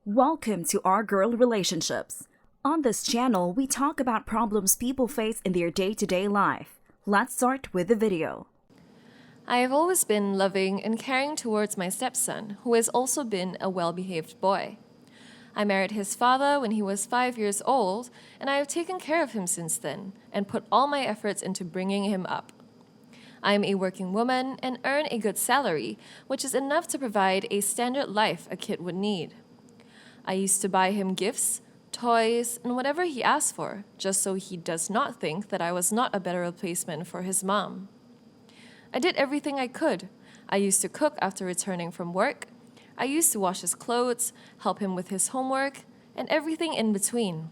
Welcome to Our Girl Relationships. On this channel, we talk about problems people face in their day-to-day life. Let's start with the video. I have always been loving and caring towards my stepson, who has also been a well-behaved boy. I married his father when he was 5 years old, and I have taken care of him since then and put all my efforts into bringing him up. I am a working woman and earn a good salary, which is enough to provide a standard life a kid would need. I used to buy him gifts, toys, and whatever he asked for, just so he does not think that I was not a better replacement for his mom. I did everything I could. I used to cook after returning from work. I used to wash his clothes, help him with his homework, and everything in between.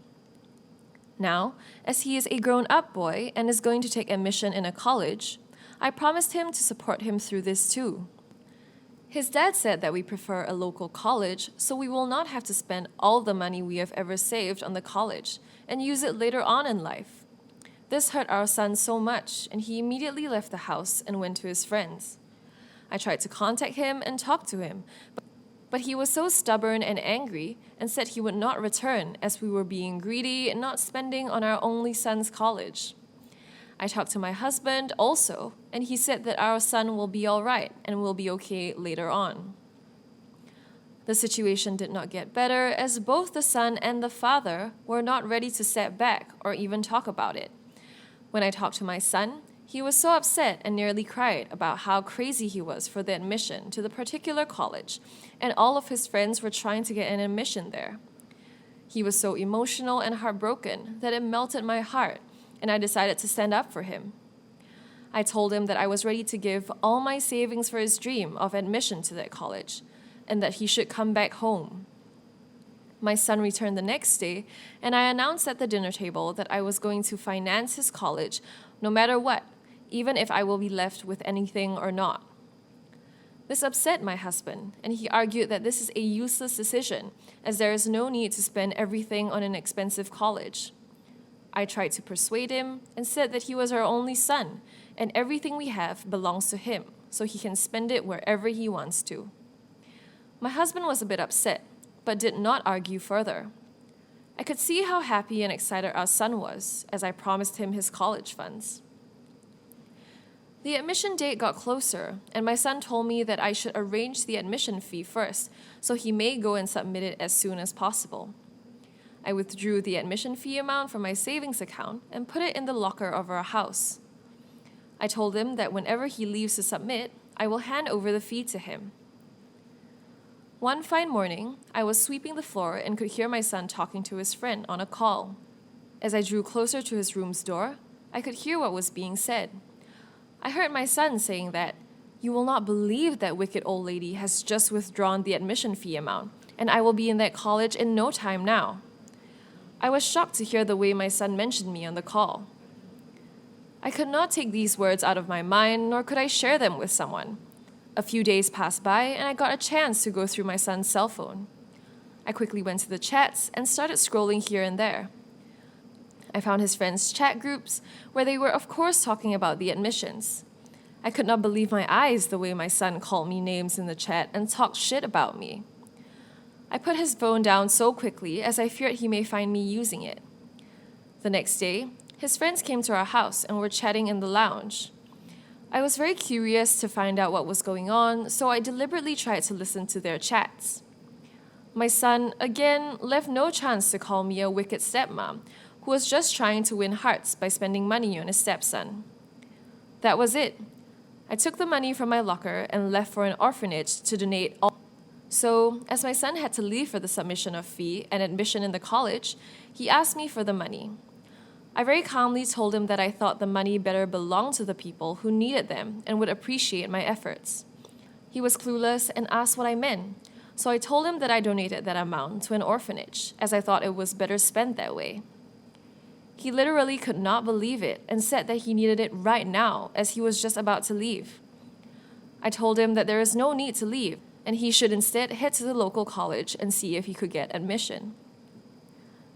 Now, as he is a grown-up boy and is going to take admission in a college, I promised him to support him through this too. His dad said that we prefer a local college, so we will not have to spend all the money we have ever saved on the college and use it later on in life. This hurt our son so much, and he immediately left the house and went to his friends. I tried to contact him and talk to him, but he was so stubborn and angry and said he would not return as we were being greedy and not spending on our only son's college. I talked to my husband also, and he said that our son will be all right and will be okay later on. The situation did not get better as both the son and the father were not ready to step back or even talk about it. When I talked to my son, he was so upset and nearly cried about how crazy he was for the admission to the particular college, and all of his friends were trying to get an admission there. He was so emotional and heartbroken that it melted my heart, and I decided to stand up for him. I told him that I was ready to give all my savings for his dream of admission to that college, and that he should come back home. My son returned the next day, and I announced at the dinner table that I was going to finance his college no matter what, even if I will be left with anything or not. This upset my husband, and he argued that this is a useless decision, as there is no need to spend everything on an expensive college. I tried to persuade him and said that he was our only son, and everything we have belongs to him, so he can spend it wherever he wants to. My husband was a bit upset, but did not argue further. I could see how happy and excited our son was as I promised him his college funds. The admission date got closer, and my son told me that I should arrange the admission fee first, so he may go and submit it as soon as possible. I withdrew the admission fee amount from my savings account and put it in the locker of our house. I told him that whenever he leaves to submit, I will hand over the fee to him. One fine morning, I was sweeping the floor and could hear my son talking to his friend on a call. As I drew closer to his room's door, I could hear what was being said. I heard my son saying that, "You will not believe that wicked old lady has just withdrawn the admission fee amount, and I will be in that college in no time now." I was shocked to hear the way my son mentioned me on the call. I could not take these words out of my mind, nor could I share them with someone. A few days passed by, and I got a chance to go through my son's cell phone. I quickly went to the chats and started scrolling here and there. I found his friends' chat groups, where they were of course talking about the admissions. I could not believe my eyes the way my son called me names in the chat and talked shit about me. I put his phone down so quickly as I feared he may find me using it. The next day, his friends came to our house and were chatting in the lounge. I was very curious to find out what was going on, so I deliberately tried to listen to their chats. My son, again, left no chance to call me a wicked stepmom who was just trying to win hearts by spending money on his stepson. That was it. I took the money from my locker and left for an orphanage to donate all. So, as my son had to leave for the submission of fee and admission in the college, he asked me for the money. I very calmly told him that I thought the money better belonged to the people who needed them and would appreciate my efforts. He was clueless and asked what I meant, so I told him that I donated that amount to an orphanage, as I thought it was better spent that way. He literally could not believe it and said that he needed it right now, as he was just about to leave. I told him that there is no need to leave, and he should instead head to the local college and see if he could get admission.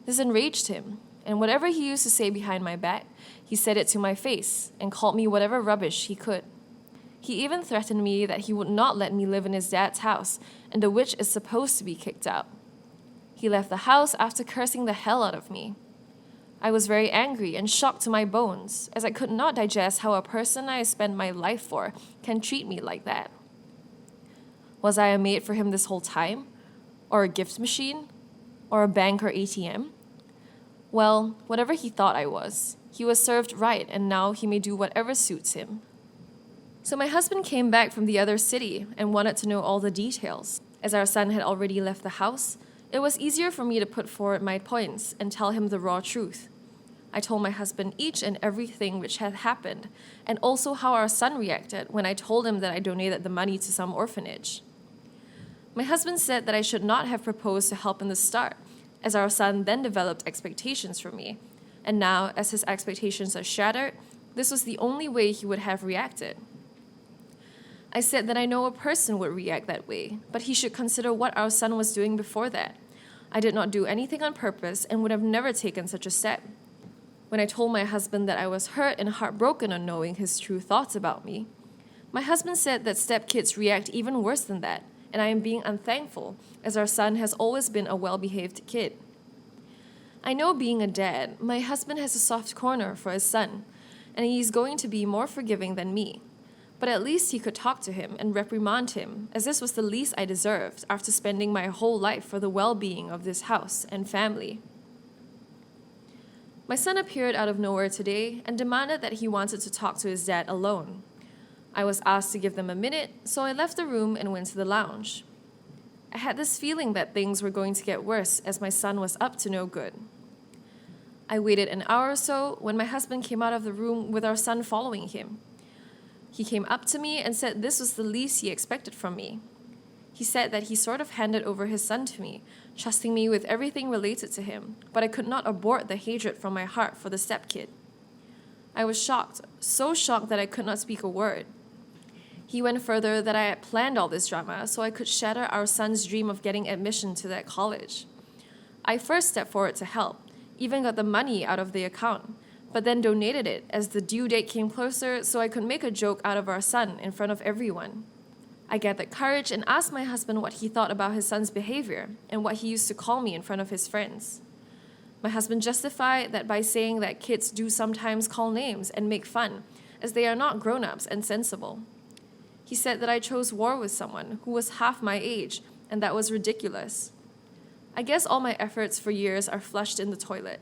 This enraged him, and whatever he used to say behind my back, he said it to my face and called me whatever rubbish he could. He even threatened me that he would not let me live in his dad's house, and the witch is supposed to be kicked out. He left the house after cursing the hell out of me. I was very angry and shocked to my bones, as I could not digest how a person I spent my life for can treat me like that. Was I a maid for him this whole time? Or a gift machine? Or a bank or ATM? Well, whatever he thought I was, he was served right, and now he may do whatever suits him. So my husband came back from the other city and wanted to know all the details. As our son had already left the house, it was easier for me to put forward my points and tell him the raw truth. I told my husband each and everything which had happened, and also how our son reacted when I told him that I donated the money to some orphanage. My husband said that I should not have proposed to help in the start, as our son then developed expectations from me, and now, as his expectations are shattered, this was the only way he would have reacted. I said that I know a person would react that way, but he should consider what our son was doing before that. I did not do anything on purpose and would have never taken such a step. When I told my husband that I was hurt and heartbroken on knowing his true thoughts about me, my husband said that stepkids react even worse than that, and I am being unthankful, as our son has always been a well-behaved kid. I know being a dad, my husband has a soft corner for his son, and he's going to be more forgiving than me. But at least he could talk to him and reprimand him, as this was the least I deserved after spending my whole life for the well-being of this house and family. My son appeared out of nowhere today and demanded that he wanted to talk to his dad alone. I was asked to give them a minute, so I left the room and went to the lounge. I had this feeling that things were going to get worse as my son was up to no good. I waited an hour or so when my husband came out of the room with our son following him. He came up to me and said this was the least he expected from me. He said that he sort of handed over his son to me, trusting me with everything related to him, but I could not abort the hatred from my heart for the stepkid. I was shocked, so shocked that I could not speak a word. He went further that I had planned all this drama so I could shatter our son's dream of getting admission to that college. I first stepped forward to help, even got the money out of the account, but then donated it as the due date came closer so I could make a joke out of our son in front of everyone. I gathered courage and asked my husband what he thought about his son's behavior and what he used to call me in front of his friends. My husband justified that by saying that kids do sometimes call names and make fun, as they are not grown-ups and sensible. He said that I chose war with someone who was half my age, and that was ridiculous. I guess all my efforts for years are flushed in the toilet.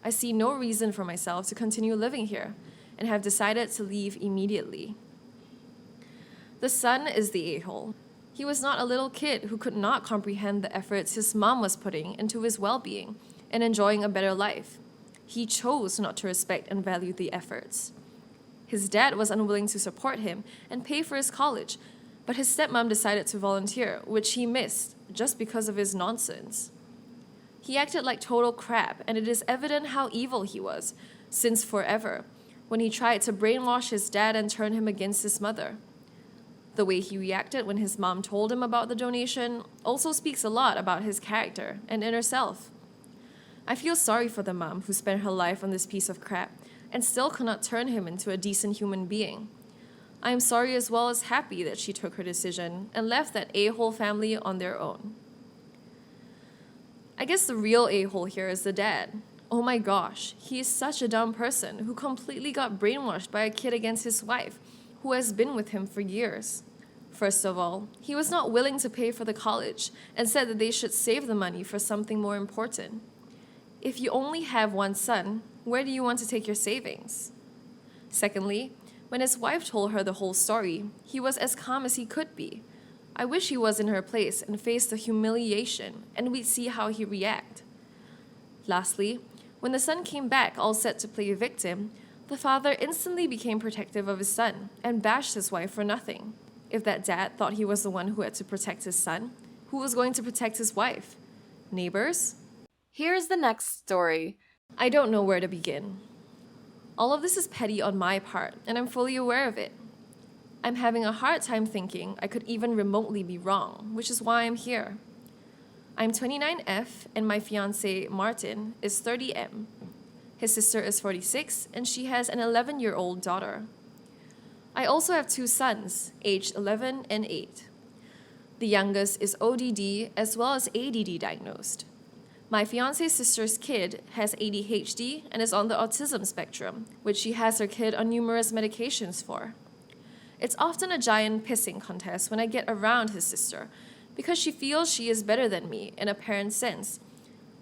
I see no reason for myself to continue living here, and have decided to leave immediately. The son is the a-hole. He was not a little kid who could not comprehend the efforts his mom was putting into his well-being and enjoying a better life. He chose not to respect and value the efforts. His dad was unwilling to support him and pay for his college, but his stepmom decided to volunteer, which he missed just because of his nonsense. He acted like total crap, and it is evident how evil he was, since forever, when he tried to brainwash his dad and turn him against his mother. The way he reacted when his mom told him about the donation also speaks a lot about his character and inner self. I feel sorry for the mom who spent her life on this piece of crap and still could not turn him into a decent human being. I am sorry as well as happy that she took her decision and left that a-hole family on their own. I guess the real a-hole here is the dad. Oh my gosh, he is such a dumb person who completely got brainwashed by a kid against his wife, who has been with him for years. First of all, he was not willing to pay for the college and said that they should save the money for something more important. If you only have one son, where do you want to take your savings? Secondly, when his wife told her the whole story, he was as calm as he could be. I wish he was in her place and faced the humiliation, and we'd see how he'd react. Lastly, when the son came back all set to play victim, the father instantly became protective of his son and bashed his wife for nothing. If that dad thought he was the one who had to protect his son, who was going to protect his wife? Neighbors? Here's the next story. I don't know where to begin. All of this is petty on my part, and I'm fully aware of it. I'm having a hard time thinking I could even remotely be wrong, which is why I'm here. I'm 29F, and my fiance, Martin, is 30M. His sister is 46, and she has an 11-year-old daughter. I also have two sons, aged 11 and 8. The youngest is ODD as well as ADD diagnosed. My fiance's sister's kid has ADHD and is on the autism spectrum, which she has her kid on numerous medications for. It's often a giant pissing contest when I get around his sister, because she feels she is better than me in a parent sense,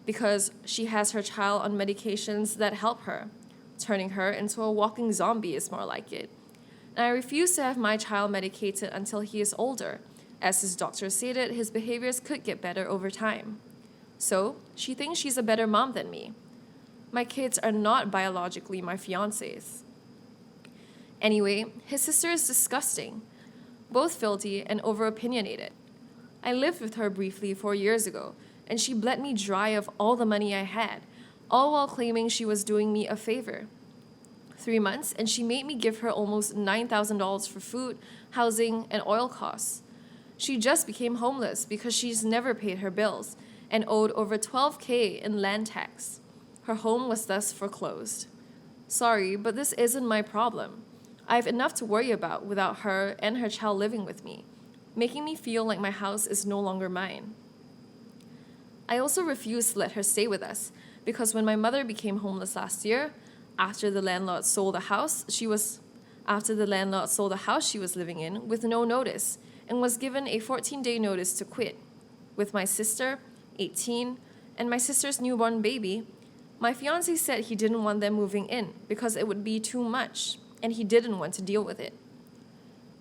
because she has her child on medications that help her. Turning her into a walking zombie is more like it. And I refuse to have my child medicated until he is older, as his doctor stated his behaviors could get better over time. So, she thinks she's a better mom than me. My kids are not biologically my fiance's. Anyway, his sister is disgusting, both filthy and over-opinionated. I lived with her briefly 4 years ago, and she bled me dry of all the money I had, all while claiming she was doing me a favor. 3 months, and she made me give her almost $9,000 for food, housing, and oil costs. She just became homeless because she's never paid her bills and owed over $12,000 in land tax. Her home was thus foreclosed. Sorry, but this isn't my problem. I have enough to worry about without her and her child living with me, making me feel like my house is no longer mine. I also refused to let her stay with us because when my mother became homeless last year, after the landlord sold the house she was living in with no notice and was given a 14-day notice to quit. With my sister, 18, and my sister's newborn baby, my fiancé said he didn't want them moving in because it would be too much and he didn't want to deal with it.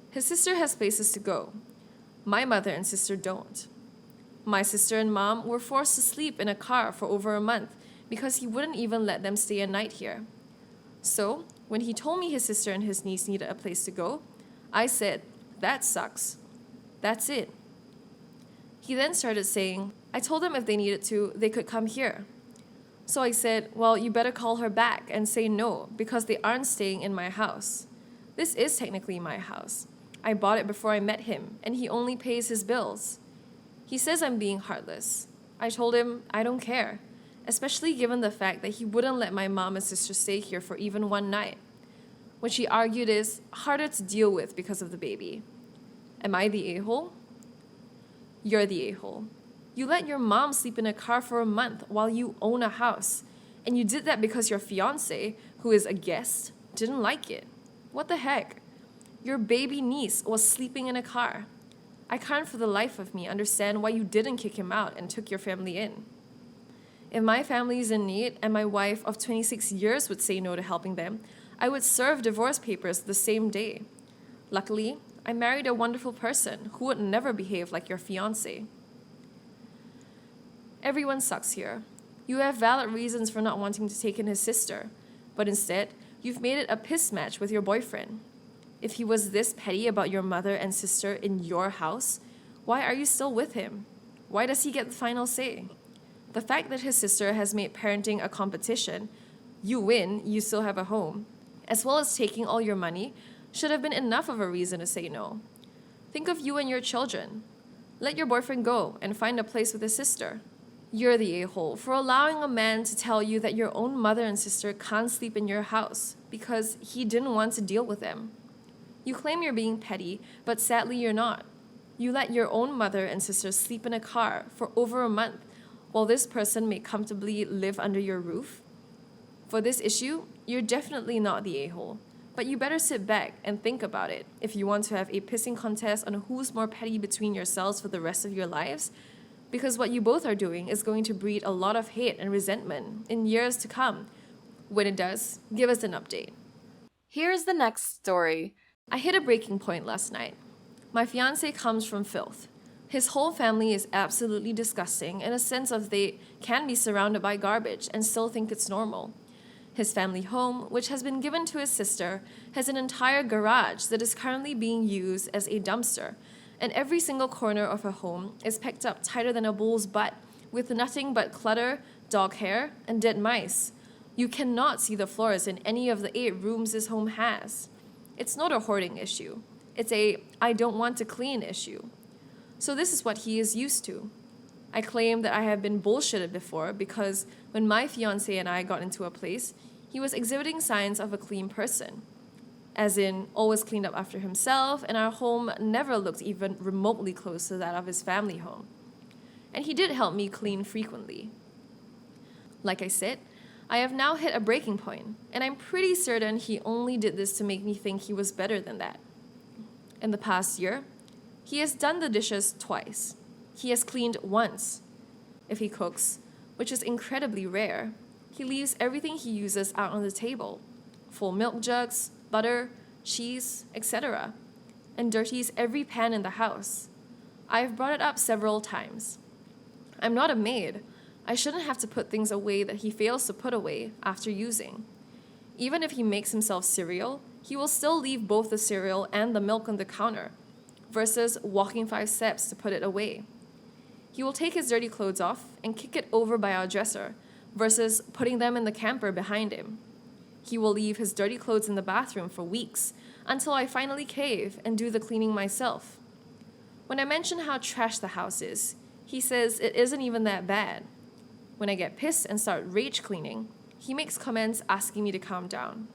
His sister has places to go. My mother and sister don't. My sister and mom were forced to sleep in a car for over a month because he wouldn't even let them stay a night here. So, when he told me his sister and his niece needed a place to go, I said, "That sucks. That's it." He then started saying, I told them if they needed to, they could come here. So I said, well, you better call her back and say no, because they aren't staying in my house. This is technically my house. I bought it before I met him, and he only pays his bills. He says I'm being heartless. I told him I don't care, especially given the fact that he wouldn't let my mom and sister stay here for even one night, which he argued is harder to deal with because of the baby. Am I the a-hole? You're the a-hole. You let your mom sleep in a car for a month while you own a house, and you did that because your fiancé, who is a guest, didn't like it. What the heck? Your baby niece was sleeping in a car. I can't for the life of me understand why you didn't kick him out and took your family in. If my family is in need and my wife of 26 years would say no to helping them, I would serve divorce papers the same day. Luckily, I married a wonderful person who would never behave like your fiancé. Everyone sucks here. You have valid reasons for not wanting to take in his sister, but instead, you've made it a piss match with your boyfriend. If he was this petty about your mother and sister in your house, why are you still with him? Why does he get the final say? The fact that his sister has made parenting a competition, you win, you still have a home, as well as taking all your money, should have been enough of a reason to say no. Think of you and your children. Let your boyfriend go and find a place with his sister. You're the a-hole for allowing a man to tell you that your own mother and sister can't sleep in your house because he didn't want to deal with them. You claim you're being petty, but sadly you're not. You let your own mother and sister sleep in a car for over a month while this person may comfortably live under your roof. For this issue, you're definitely not the a-hole, but you better sit back and think about it if you want to have a pissing contest on who's more petty between yourselves for the rest of your lives, because what you both are doing is going to breed a lot of hate and resentment in years to come. When it does, give us an update. Here's the next story. I hit a breaking point last night. My fiancé comes from filth. His whole family is absolutely disgusting in a sense of they can be surrounded by garbage and still think it's normal. His family home, which has been given to his sister, has an entire garage that is currently being used as a dumpster, and every single corner of her home is packed up tighter than a bull's butt, with nothing but clutter, dog hair, and dead mice. You cannot see the floors in any of the 8 rooms his home has. It's not a hoarding issue. It's a I don't want to clean issue. So this is what he is used to. I claim that I have been bullshitted before because when my fiancé and I got into a place, he was exhibiting signs of a clean person. as in always cleaned up after himself, and our home never looked even remotely close to that of his family home. And he did help me clean frequently. Like I said, I have now hit a breaking point, and I'm pretty certain he only did this to make me think he was better than that. In the past year, he has done the dishes twice. He has cleaned once. If he cooks, which is incredibly rare, he leaves everything he uses out on the table, full milk jugs, butter, cheese, etc., and dirties every pan in the house. I've brought it up several times. I'm not a maid. I shouldn't have to put things away that he fails to put away after using. Even if he makes himself cereal, he will still leave both the cereal and the milk on the counter, versus walking 5 steps to put it away. He will take his dirty clothes off and kick it over by our dresser, versus putting them in the camper behind him. He will leave his dirty clothes in the bathroom for weeks, until I finally cave and do the cleaning myself. When I mention how trashed the house is, he says it isn't even that bad. When I get pissed and start rage cleaning, he makes comments asking me to calm down.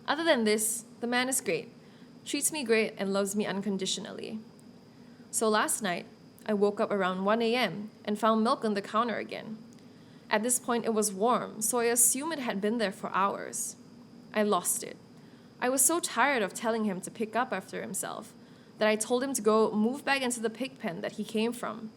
Other than this, the man is great, treats me great, and loves me unconditionally. So last night, I woke up around 1 a.m. and found milk on the counter again. At this point, it was warm, so I assumed it had been there for hours. I lost it. I was so tired of telling him to pick up after himself that I told him to go move back into the pig pen that he came from.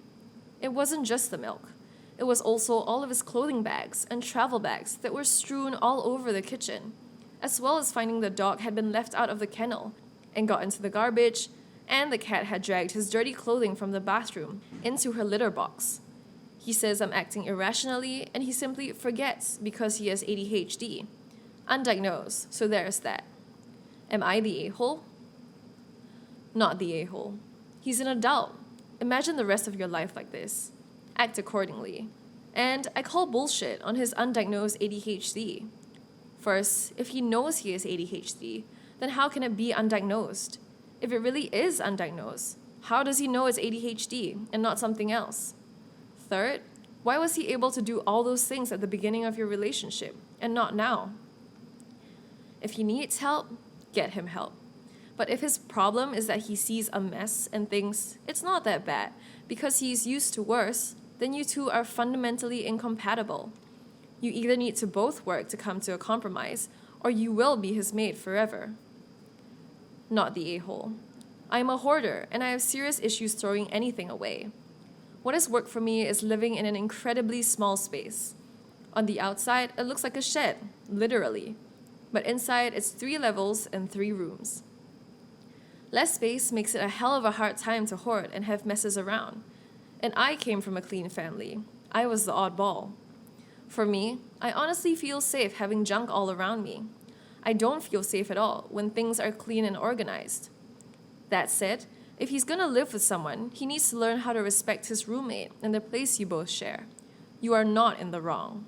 It wasn't just the milk. It was also all of his clothing bags and travel bags that were strewn all over the kitchen, as well as finding the dog had been left out of the kennel and got into the garbage, and the cat had dragged his dirty clothing from the bathroom into her litter box. He says I'm acting irrationally, and he simply forgets because he has ADHD. Undiagnosed, so there's that. Am I the a-hole? Not the a-hole. He's an adult. Imagine the rest of your life like this. Act accordingly. And I call bullshit on his undiagnosed ADHD. First, if he knows he has ADHD, then how can it be undiagnosed? If it really is undiagnosed, how does he know it's ADHD and not something else? Third, why was he able to do all those things at the beginning of your relationship and not now? If he needs help, get him help. But if his problem is that he sees a mess and thinks it's not that bad because he's used to worse, then you two are fundamentally incompatible. You either need to both work to come to a compromise, or you will be his mate forever. Not the a-hole. I am a hoarder, and I have serious issues throwing anything away. What has worked for me is living in an incredibly small space. On the outside, it looks like a shed, literally. But inside, it's 3 levels and 3 rooms. Less space makes it a hell of a hard time to hoard and have messes around. And I came from a clean family. I was the oddball. For me, I honestly feel safe having junk all around me. I don't feel safe at all when things are clean and organized. That said, if he's gonna live with someone, he needs to learn how to respect his roommate and the place you both share. You are not in the wrong.